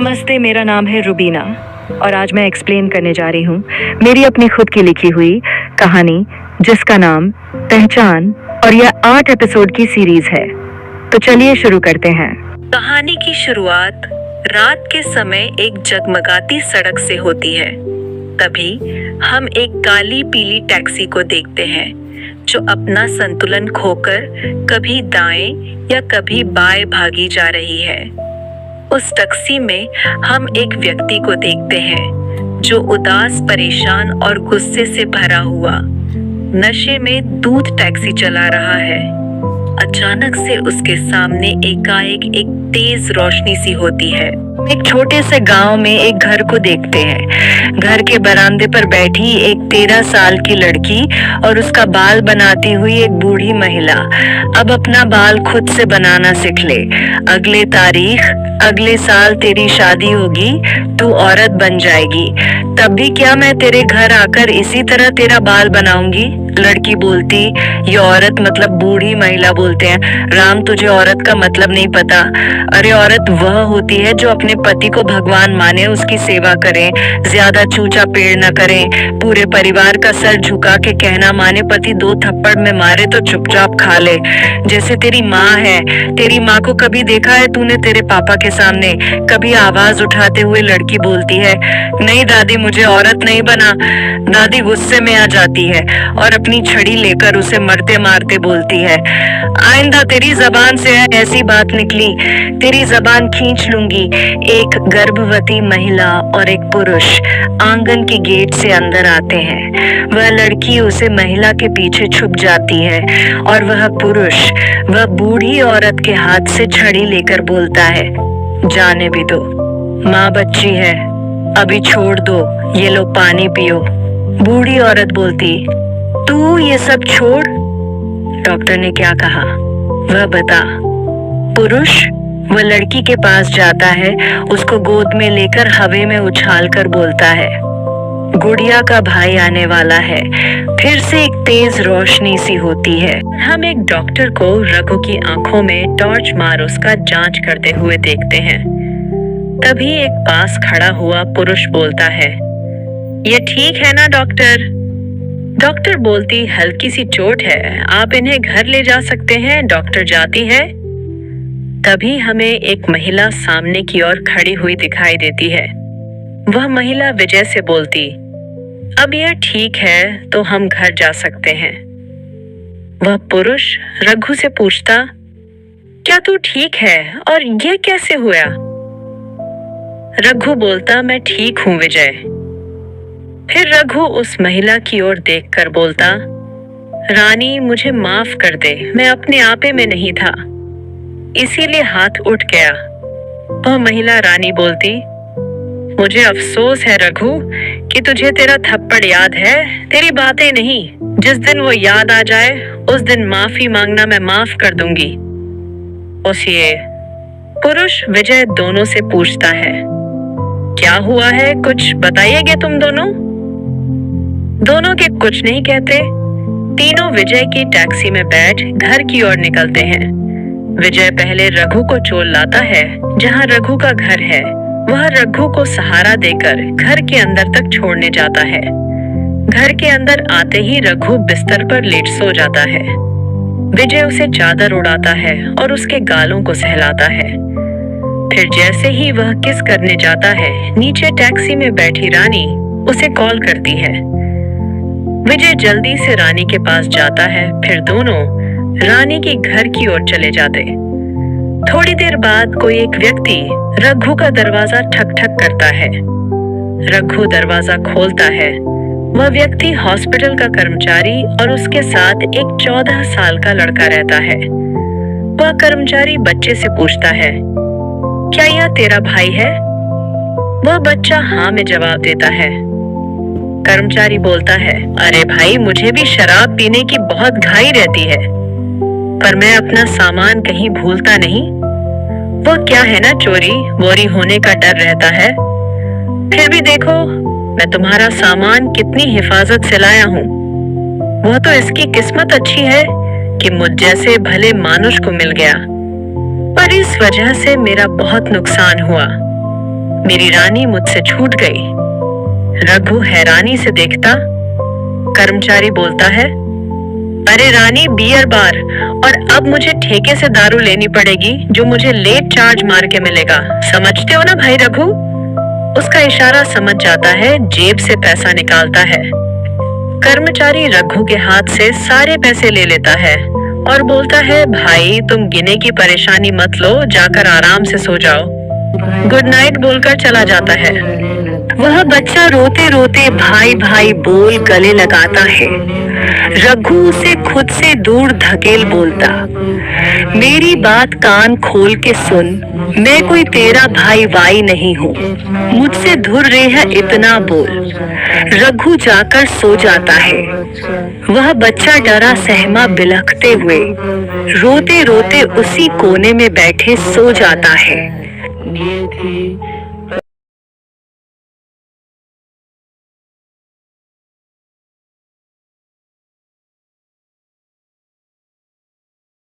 नमस्ते, मेरा नाम है रुबीना और आज मैं एक्सप्लेन करने जा रही हूँ मेरी अपनी खुद की लिखी हुई कहानी जिसका नाम पहचान और यह 8 एपिसोड की सीरीज है। तो चलिए शुरू करते हैं। कहानी की शुरुआत रात के समय एक जगमगाती सड़क से होती है। तभी हम एक काली पीली टैक्सी को देखते हैं जो अपना संतुलन खोकर कभी दाएं या कभी बाएं भागी जा रही है। उस टैक्सी में हम एक व्यक्ति को देखते हैं जो उदास, परेशान और गुस्से से भरा हुआ नशे में दूध टैक्सी चला रहा है। अचानक से उसके सामने एकाएक एक तेज रोशनी सी होती है। एक छोटे से गांव में एक घर को देखते हैं। घर के बरामदे पर बैठी एक 13 साल की लड़की और उसका बाल बनाती हुई एक बूढ़ी महिला अब अपना बाल खुद से बनाना सीख ले। अगले तारीख, अगले साल तेरी शादी होगी, तू औरत बन जाएगी, तब भी क्या मैं तेरे घर आकर इसी तरह तेरा बाल बनाऊंगी? लड़की बोलती। ये औरत मतलब बूढ़ी महिला बोलते हैं, राम तुझे औरत का मतलब नहीं पता। अरे औरत वह होती है जो अपने पति को भगवान माने, उसकी सेवा करे, ज्यादा चूचा पेड़ न करे, पूरे परिवार का सर झुका के कहना माने, पति 2 थप्पड़ में मारे तो चुपचाप खा ले। जैसे तेरी माँ है, तेरी माँ को कभी देखा है तूने तेरे पापा के सामने? कभी आवाज उठाते हुए लड़की बोलती है, नहीं दादी मुझे औरत नहीं बना। दादी गुस्से में आ जाती है और अपनी छड़ी लेकर उसे मरते मारते बोलती है, आइंदा तेरी जबान से ऐसी बात निकली तेरी जबान खींच लूंगी। एक गर्भवती महिला और एक पुरुष आंगन के गेट से अंदर आते हैं। वह लड़की उसे महिला के पीछे छुप जाती है और वह पुरुष वह बूढ़ी औरत के हाथ से छड़ी लेकर बोलता है, जाने भी दो, माँ बच्ची है, अभी छोड़ दो, ये लो पानी पियो। बूढ़ी औरत बोलती, तू ये सब छोड़। डॉक्टर ने क्या कहा वह बता। पुरुष वह लड़की के पास जाता है, उसको गोद में लेकर हवा में उछालकर बोलता है, गुड़िया का भाई आने वाला है। फिर से एक तेज रोशनी सी होती है। हम एक डॉक्टर को रघु की आंखों में टॉर्च मार उसका जांच करते हुए देखते हैं। तभी एक पास खड़ा हुआ पुरुष बोलता है, ये ठीक है ना डॉक्टर? डॉक्टर बोलती, हल्की सी चोट है, आप इन्हें घर ले जा सकते हैं। डॉक्टर जाती है। तभी हमें एक महिला सामने की ओर खड़ी हुई दिखाई देती है। वह महिला विजय से बोलती, अब यह ठीक है तो हम घर जा सकते हैं। वह पुरुष रघु से पूछता, क्या तू ठीक है और यह कैसे हुआ? रघु बोलता, मैं ठीक हूं विजय। फिर रघु उस महिला की ओर देखकर बोलता, रानी मुझे माफ कर दे, मैं अपने आपे में नहीं था, इसीलिए हाथ उठ गया। वह महिला रानी बोलती, मुझे अफसोस है रघु कि तुझे तेरा थप्पड़ याद है, तेरी बातें नहीं। जिस दिन वो याद आ जाए उस दिन माफी मांगना, मैं माफ कर दूंगी। उस ये पुरुष विजय दोनों से पूछता है, क्या हुआ है, कुछ बताइएगा तुम दोनों? दोनों के कुछ नहीं कहते। तीनों विजय की टैक्सी में बैठ घर की ओर निकलते हैं। विजय पहले रघु को चोल लाता है जहां रघु का घर है। वह रघु को सहारा देकर घर के अंदर तक छोड़ने जाता है। घर के अंदर आते ही रघु बिस्तर पर लेट सो जाता है। विजय उसे चादर उड़ाता है और उसके गालों को सहलाता है। फिर जैसे ही वह किस करने जाता है, नीचे टैक्सी में बैठी रानी उसे कॉल करती है। विजय जल्दी से रानी के पास जाता है। फिर दोनों रानी के घर की ओर चले जाते। थोड़ी देर बाद कोई एक व्यक्ति रघु का दरवाजा ठक ठक करता है। रघु दरवाजा खोलता है। वह व्यक्ति हॉस्पिटल का कर्मचारी और उसके साथ एक 14 साल का लड़का रहता है। वह कर्मचारी बच्चे से पूछता है, क्या यह तेरा भाई है? वह बच्चा हाँ में जवाब देता है। कर्मचारी बोलता है, अरे भाई मुझे भी शराब पीने की बहुत घाई रहती है, पर मैं अपना सामान कहीं भूलता नहीं। वो क्या है ना, चोरी वोरी होने का डर रहता है। फिर भी देखो मैं तुम्हारा सामान कितनी हिफाजत से लाया हूँ। वह तो इसकी किस्मत अच्छी है कि मुझ जैसे भले मानुष को मिल गया, पर इस वजह से मेरा बहुत नुकसान हुआ। मेरी रानी मुझसे छूट गई। रघु हैरानी से देखता। कर्मचारी बोलता है, अरे रानी, बियर बार, और अब मुझे ठेके से दारू लेनी पड़ेगी जो मुझे लेट चार्ज मार के मिलेगा। समझते हो ना भाई रघु? उसका इशारा समझ जाता है, जेब से पैसा निकालता है। कर्मचारी रघु के हाथ से सारे पैसे ले लेता है और बोलता है, भाई तुम गिने की परेशानी मत लो, जाकर आराम से सो जाओ। गुड नाइट बोलकर चला जाता है। वह बच्चा रोते रोते भाई भाई बोल गले लगाता है। रघु उसे खुद से दूर धकेल बोलता, मेरी बात कान खोल के सुन, मैं कोई तेरा भाई वाई नहीं हूँ, मुझसे धुर रहे है इतना बोल। रघु जाकर सो जाता है। वह बच्चा डरा सहमा बिलखते हुए रोते रोते उसी कोने में बैठे सो जाता है।